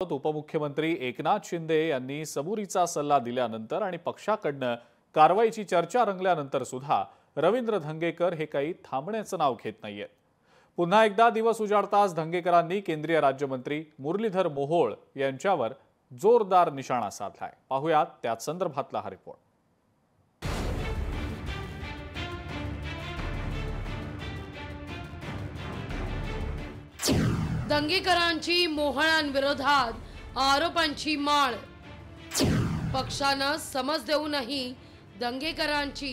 उपमुख्यमंत्री एकनाथ शिंदे यांनी सबुरीचा सल्ला दिल्यानंतर आणि पक्षाकडनं कारवाईची चर्चा रंगल्यानंतर सुद्धा रवींद्र धंगेकर हे काही थांबण्याचं नाव घेत नाहीयेत। पुन्हा एकदा दिवस उजाडताच धंगेकरांनी केंद्रीय राज्यमंत्री मुरलीधर मोहोळ यांच्यावर जोरदार निशाणा साधलाय। पाहुयात त्याच संदर्भातला हा रिपोर्ट। दंगेकरांची मोहळांविरोधात आरोपांची माळ। पक्षानं समज देऊनही दंगेकरांची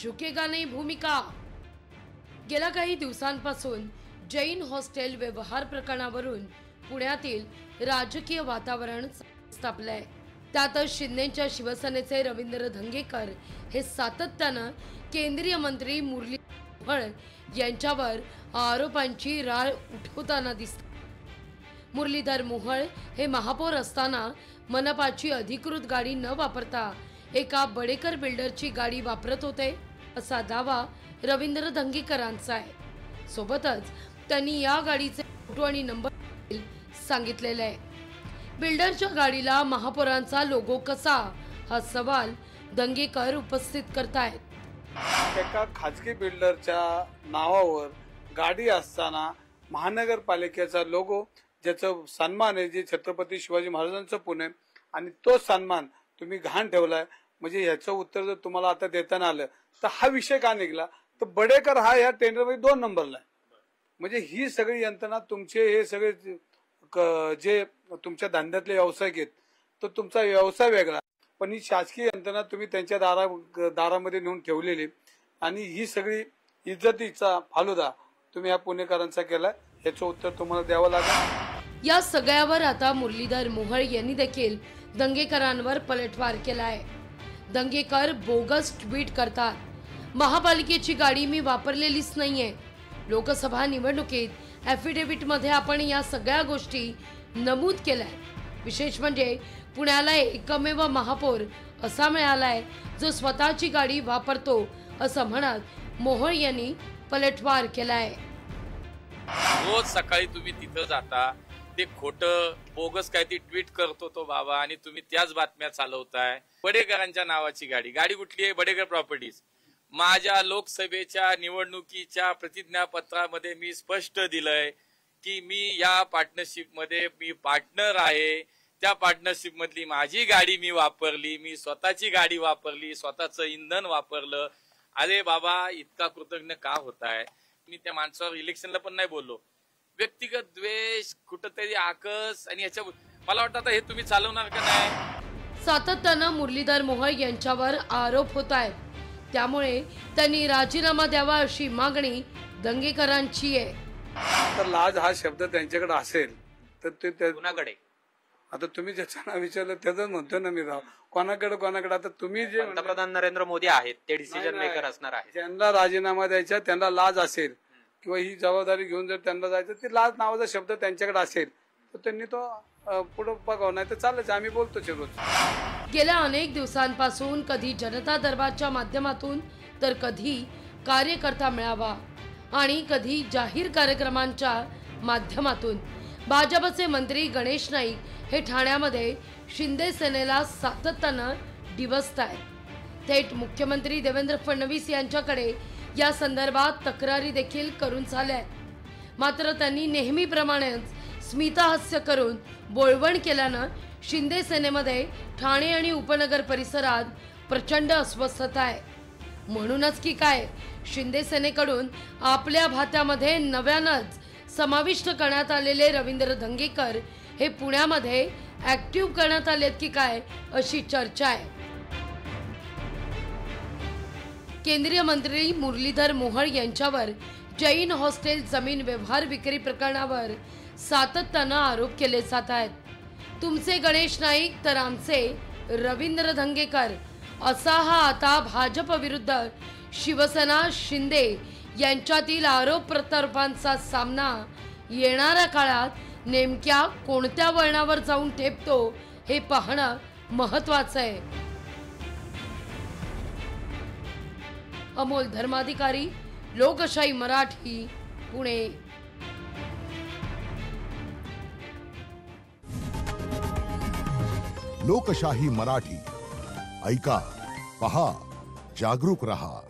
झुकेगा नाही भूमिका। गेल्या काही दिवसांपासून जैन हॉस्टेल व्यवहार प्रकरणावरून पुण्यातील राजकीय वातावरण तापलंय। त्यातच शिंदेच्या शिवसेनेचे रवींद्र धंगेकर हे सातत्यानं केंद्रीय मंत्री मुरलीधर मोहोळ यांच्यावर आरोपांची राळ उठवताना दिसतात। मुरलीधर मोहोळ हे महापौर असताना मनपाची अधिकृत गाडी न वापरता एका बडेकर बिल्डरची गाडी वापरत होते असा दावा रवींद्र धंगेकरांचा आहे। सोबतच त्यांनी या गाडीचे फोटो आणि नंबर सांगितलेले आहे। बिल्डरच्या गाडीला महापौरांचा लोगो कसा हा सवाल धंगेकर उपस्थित करतायत। एका खाजगी बिल्डरच्या नावावर गाडी असताना महानगरपालिकेचा लोगो ज्याचं सन्मान आहे जे छत्रपती शिवाजी महाराजांचं पुणे आणि तो सन्मान तुम्ही घाण ठेवलाय। म्हणजे याचं उत्तर जर तुम्हाला आता देताना आलं तर हा विषय का निघाला तर बडेकर हा या टेंडरमध्ये 2 नंबरला आहे। म्हणजे ही सगळी यंत्रणा तुमचे हे सगळे जे तुमच्या धंद्यातले व्यावसायिक आहेत तो तुमचा व्यवसाय वेगळा पण ही शासकीय यंत्रणा तुम्ही त्यांच्या दारामध्ये नेऊन ठेवलेली आणि ही सगळी इज्जतीचा फालुदा तुम्ही या पुणेकरांचा केलाय याचं उत्तर तुम्हाला द्यावं लागेल। या सगळ्यावर आता मुरलीधर मोहोळ यांनी देखील दंगेकरांवर पलटवार केलाय। दंगेकर बोगस ट्विट करतात। महापालिकेची गाडी मी वापरलेलीच नाहीये। लोकसभा निवडणुकीत ॲफिडेव्हिट मध्ये आपण या सगळ्या गोष्टी नमूद केलाय। विशेष म्हणजे पुण्याला एकमेव महापौर असा मिळालाय जो स्वतःची गाडी वापरतो असं म्हणत मोहोळ यांनी पलटवार केलाय। रोज सकाळी तुम्ही तिथं जाता ते खोटं बोगस काय ती ट्विट करतो तो बाबा आणि तुम्ही त्याच बातम्या चालवताय। बडेकरांच्या नावाची गाडी कुठली आहे? बडेकर प्रॉपर्टीज। माझ्या लोकसभेच्या निवडणुकीच्या प्रतिज्ञापत्रामध्ये मी स्पष्ट दिलंय की मी या पार्टनरशिप मध्ये मी पार्टनर आहे। त्या पार्टनरशिप मधली माझी गाडी मी वापरली, मी स्वतःची गाडी वापरली, स्वतःचं इंधन वापरलं। अरे बाबा इतका कृतज्ञ का होताय? मी त्या माणसावर इलेक्शनला पण नाही बोललो। व्यक्तिगत द्वेष कुठंतरी आकस आणि याच्या मला वाटतं आता हे तुम्ही चालवणार का नाही? सातत्यानं मुरलीधर मोहोळ यांच्यावर आरोप होत आहेत त्यामुळे त्यांनी राजीनामा द्यावा अशी मागणी दंगेकरांची आहे। तर लाज हा शब्द त्यांच्याकडे असेल तर ते कुणाकडे? आता तुम्ही ज्याचं नाव विचारलं त्याच म्हणतो ना मी राव कोणाकडे आता तुम्ही जे पंतप्रधान नरेंद्र मोदी आहेत ते डिसिजन मेकर असणार आहे। ज्यांना राजीनामा द्यायचा त्यांना लाज असेल किंवा ही जबाबदारी घेऊन जर त्यांना जायचं ती लाज नावाचा शब्द त्यांच्याकडे असेल तर त्यांनी तो पुढे बघावं नाही तर चालच आम्ही बोलतोच रोज। गेल्या अनेक दिवसांपासून कधी जनता दरबारच्या माध्यमातून तर कधी कार्यकर्ता मेळावा आणि कधी जाहीर कार्यक्रमांच्या माध्यमातून भाजपचे मंत्री गणेश नाईक हे ठाण्यामध्ये शिंदे सेनेला सातत्यानं डिवचतायत। थेट मुख्यमंत्री देवेंद्र फडणवीस यांच्याकडे या संदर्भात तक्रारी देखील करून झाल्यात। मात्र त्यांनी नेहमीप्रमाणेच स्मितहास्य करून बोळवण केल्यानं शिंदे सेनेमध्ये ठाणे आणि उपनगर परिसरात प्रचंड अस्वस्थता आहे। म्हणूनच की काय शिंदे सेनेकडून आपल्या भात्यामध्ये नव्यानंच समाविष्ट करण्यात आलेले रवींद्र धंगेकर हे पुण्यामध्ये ऍक्टिव्ह करण्यात आलेत की काय अशी चर्चा आहे। केंद्रीय मंत्री मुरलीधर मोहोळ यांच्यावर जैन हॉस्टेल जमीन व्यवहार विक्री प्रकरणावर सातत्यानं आरोप केले जात आहेत। तुमचे गणेश नाईक तर आमचे रवींद्र धंगेकर असा हा आता भाजप विरुद्ध शिवसेना शिंदे यांच्यातील आरोप प्रत्यारोपांचा सामना येणाऱ्या काळात नेमक्या कोणत्या वळणावर जाऊन ठेपतो हे पाहणं महत्त्वाचं आहे। अमोल धर्माधिकारी, लोकशाही मराठी, पुणे। लोकशाही मराठी. ऐका, पहा, जागरूक रहा.